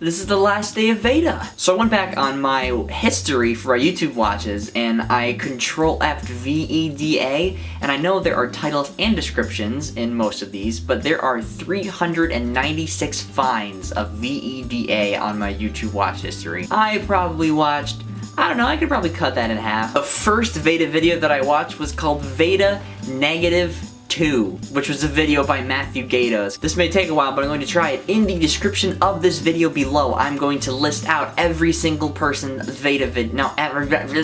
This is the last day of VEDA. So I went back on my history for our YouTube watches and I Control F VEDA, and I know there are titles and descriptions in most of these, but there are 396 finds of VEDA on my YouTube watch history. I probably watched, I don't know, I could probably cut that in half. The first VEDA video that I watched was called VEDA -2, which was a video by MattPalka. This may take a while, but I'm going to try it. In the description of this video below, I'm going to list out every single person's VEDA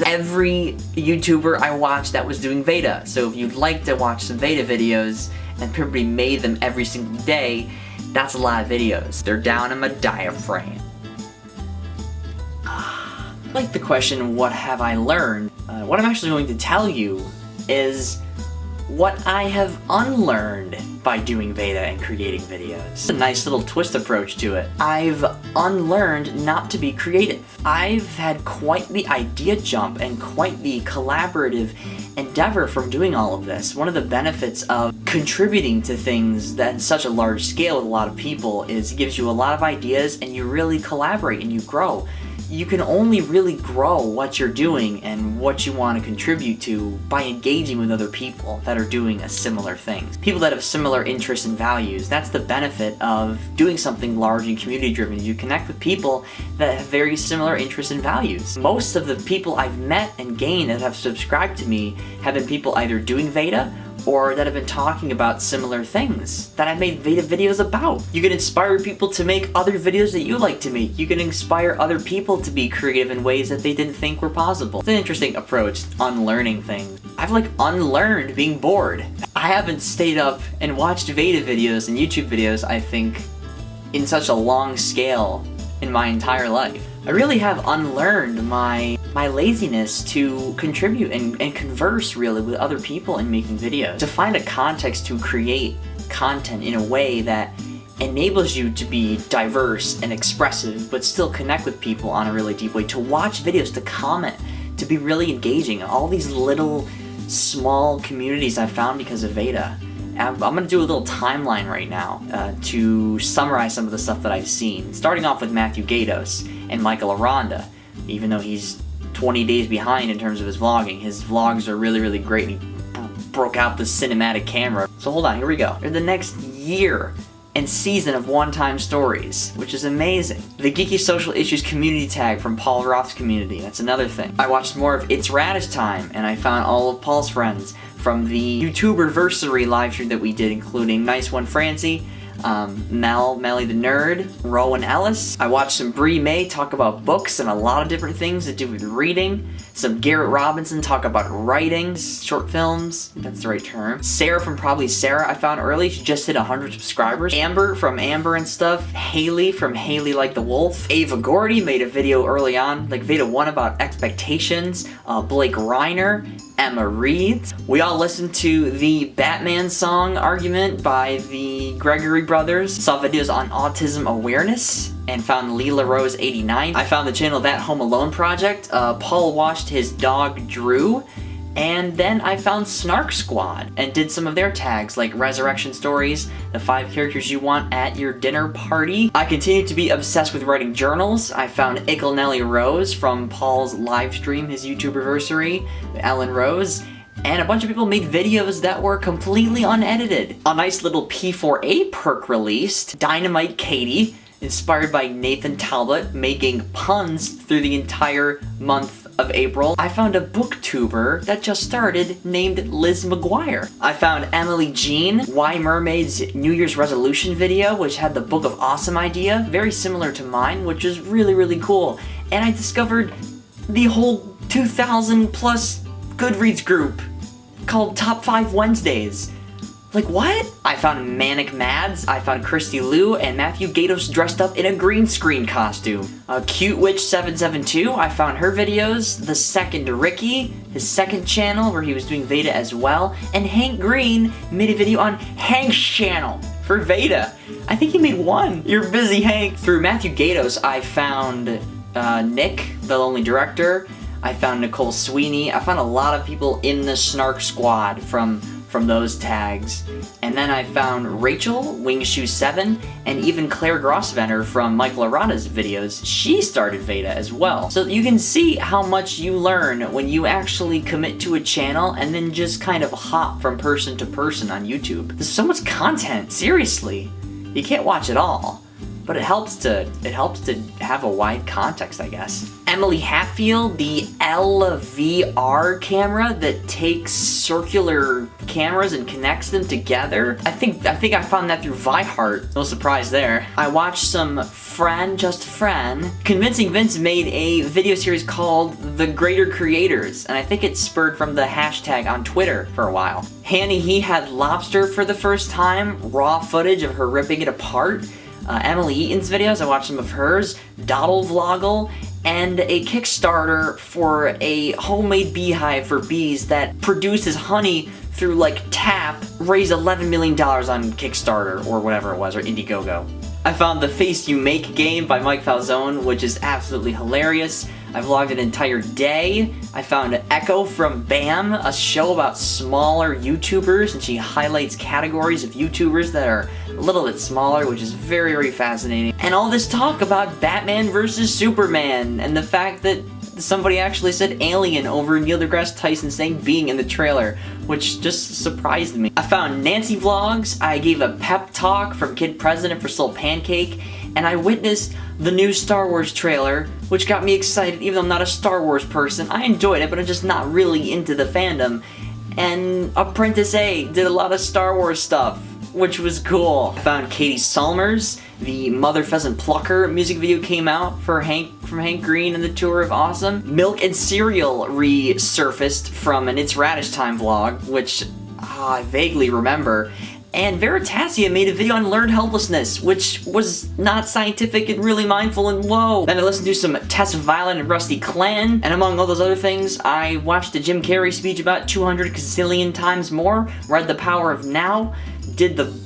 every YouTuber I watched that was doing VEDA. So if you'd like to watch some VEDA videos, and probably made them every single day, that's a lot of videos. They're down in my diaphragm. Like the question, what have I learned? What I'm actually going to tell you is what I have unlearned by doing VEDA and creating videos. It's a nice little twist approach to it. I've unlearned not to be creative. I've had quite the idea jump and quite the collaborative endeavor from doing all of this. One of the benefits of contributing to things at such a large scale with a lot of people is it gives you a lot of ideas and you really collaborate and you grow. You can only really grow what you're doing and what you want to contribute to by engaging with other people that are doing a similar thing. People that have similar interests and values. That's the benefit of doing something large and community driven. You connect with people that have very similar interests and values. Most of the people I've met and gained that have subscribed to me have been people either doing VEDA or that have been talking about similar things that I made VEDA videos about. You can inspire people to make other videos that you like to make. You can inspire other people to be creative in ways that they didn't think were possible. It's an interesting approach, unlearning things. I've unlearned being bored. I haven't stayed up and watched VEDA videos and YouTube videos, I think, in such a long scale in my entire life. I really have unlearned my laziness to contribute and converse really with other people in making videos. To find a context to create content in a way that enables you to be diverse and expressive but still connect with people on a really deep way. To watch videos, to comment, to be really engaging. All these little small communities I found because of VEDA. I'm going to do a little timeline right now to summarize some of the stuff that I've seen. Starting off with MattPalka and Michael Aranda. Even though he's 20 days behind in terms of his vlogging, his vlogs are really, really great. He broke out the cinematic camera. So hold on, here we go. For the next year and season of One-Time Stories, which is amazing. The Geeky Social Issues community tag from Paul Roth's community, that's another thing. I watched more of It's Radish Time, and I found all of Paul's friends from the YouTuberversary livestream that we did, including Nice One Francie, Melly the Nerd, Rowan Ellis. I watched some Brie May talk about books and a lot of different things to do with reading. Some Garrett Robinson talk about writing, short films, if that's the right term. Sarah from Probably Sarah I found early, she just hit 100 subscribers. Amber from Amber and stuff. Haley from Haley Like the Wolf. Ava Gordy made a video early on, like VEDA 1 about expectations. Blake Reiner. Emma Reed. We all listened to the Batman song argument by the Gregory brothers. Saw videos on autism awareness and found Leela Rose 89. I found the channel That Home Alone Project. Paul watched his dog Drew. And then I found Snark Squad and did some of their tags like Resurrection Stories, the 5 characters you want at your dinner party. I continued to be obsessed with writing journals. I found Ickle Nelly Rose from Paul's live stream, his YouTuberversary, Ellen Rose. And a bunch of people made videos that were completely unedited. A nice little P4A perk released, Dynamite Katie, inspired by Nathan Talbot, making puns through the entire month of April. I found a booktuber that just started named Liz McGuire. I found Emily Jean, Why Mermaid's New Year's resolution video, which had the Book of Awesome idea, very similar to mine, which is really, really cool. And I discovered the whole 2,000 plus Goodreads group called Top 5 Wednesdays. Like, what? I found Manic Mads, I found Christy Lou, and MattPalka dressed up in a green screen costume. Cute Witch 772, I found her videos. The Second Ricky, his second channel where he was doing VEDA as well. And Hank Green made a video on Hank's channel for VEDA. I think he made one. You're busy, Hank. Through MattPalka, I found Nick, the Lonely Director. I found Nicole Sweeney. I found a lot of people in the Snark Squad from from those tags. And then I found Rachel, Wingshoe7, and even Claire Grossvenner from Michael Arata's videos. She started VEDA as well. So you can see how much you learn when you actually commit to a channel and then just kind of hop from person to person on YouTube. There's so much content, seriously. You can't watch it all. But it helps to have a wide context, I guess. Emily Hatfield, the LVR camera that takes circular cameras and connects them together. I think I found that through ViHeart. No surprise there. I watched some Just Fran. Convincing Vince made a video series called The Greater Creators, and I think it spurred from the hashtag on Twitter for a while. Hanny, he had lobster for the first time, raw footage of her ripping it apart. Emily Eaton's videos, I watched some of hers, Doddle Vloggle, and a Kickstarter for a homemade beehive for bees that produces honey through like tap, raised $11 million on Kickstarter or whatever it was, or Indiegogo. I found the Face You Make game by Mike Falzone, which is absolutely hilarious. I vlogged an entire day. I found Echo from BAM, a show about smaller YouTubers, and she highlights categories of YouTubers that are a little bit smaller, which is very, very fascinating. And all this talk about Batman versus Superman, and the fact that somebody actually said alien over Neil deGrasse Tyson saying being in the trailer, which just surprised me. I found Nancy Vlogs, I gave a pep talk from Kid President for Soul Pancake, and I witnessed the new Star Wars trailer, which got me excited even though I'm not a Star Wars person. I enjoyed it, but I'm just not really into the fandom. And Apprentice A did a lot of Star Wars stuff, which was cool. I found Katie Salmers, the Mother Pheasant Plucker music video came out for from Hank Green and the Tour of Awesome. Milk and Cereal resurfaced from an It's Radish Time vlog, which I vaguely remember. And Veritasia made a video on learned helplessness, which was not scientific and really mindful, and whoa. Then I listened to some Tess Violet and Rusty Clan, and among all those other things, I watched the Jim Carrey speech about 200 gazillion times more, read The Power of Now, did the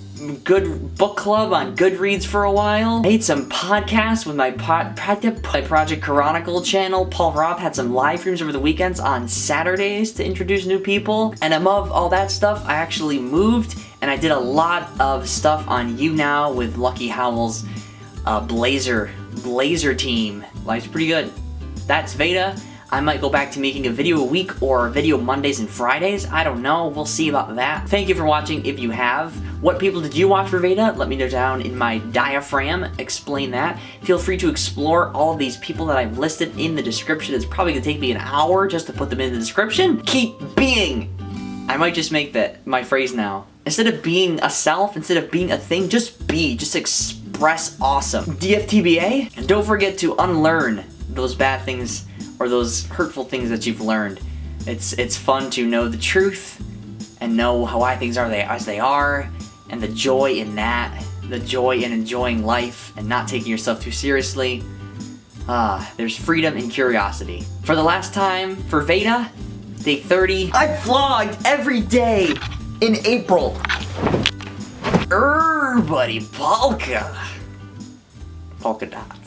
Good Book Club on Goodreads for a while, made some podcasts with my Project Chronicle channel. Paul Roth had some live streams over the weekends on Saturdays to introduce new people, and above all that stuff, I actually moved, and I did a lot of stuff on YouNow with Lucky Howell's Blazer team. Life's pretty good. That's VEDA. I might go back to making a video a week or a video Mondays and Fridays. I don't know. We'll see about that. Thank you for watching if you have. What people did you watch for VEDA? Let me know down in my diaphragm. Explain that. Feel free to explore all of these people that I've listed in the description. It's probably going to take me an hour just to put them in the description. Keep being. I might just make that my phrase now. Instead of being a self, instead of being a thing, just be. Just express awesome. DFTBA. And don't forget to unlearn those bad things or those hurtful things that you've learned. It's fun to know the truth and know why things are as they are, and the joy in that, the joy in enjoying life and not taking yourself too seriously. There's freedom in curiosity. For the last time, for VEDA, day 30, I vlogged every day in April. Buddy, Polka. Polka dot.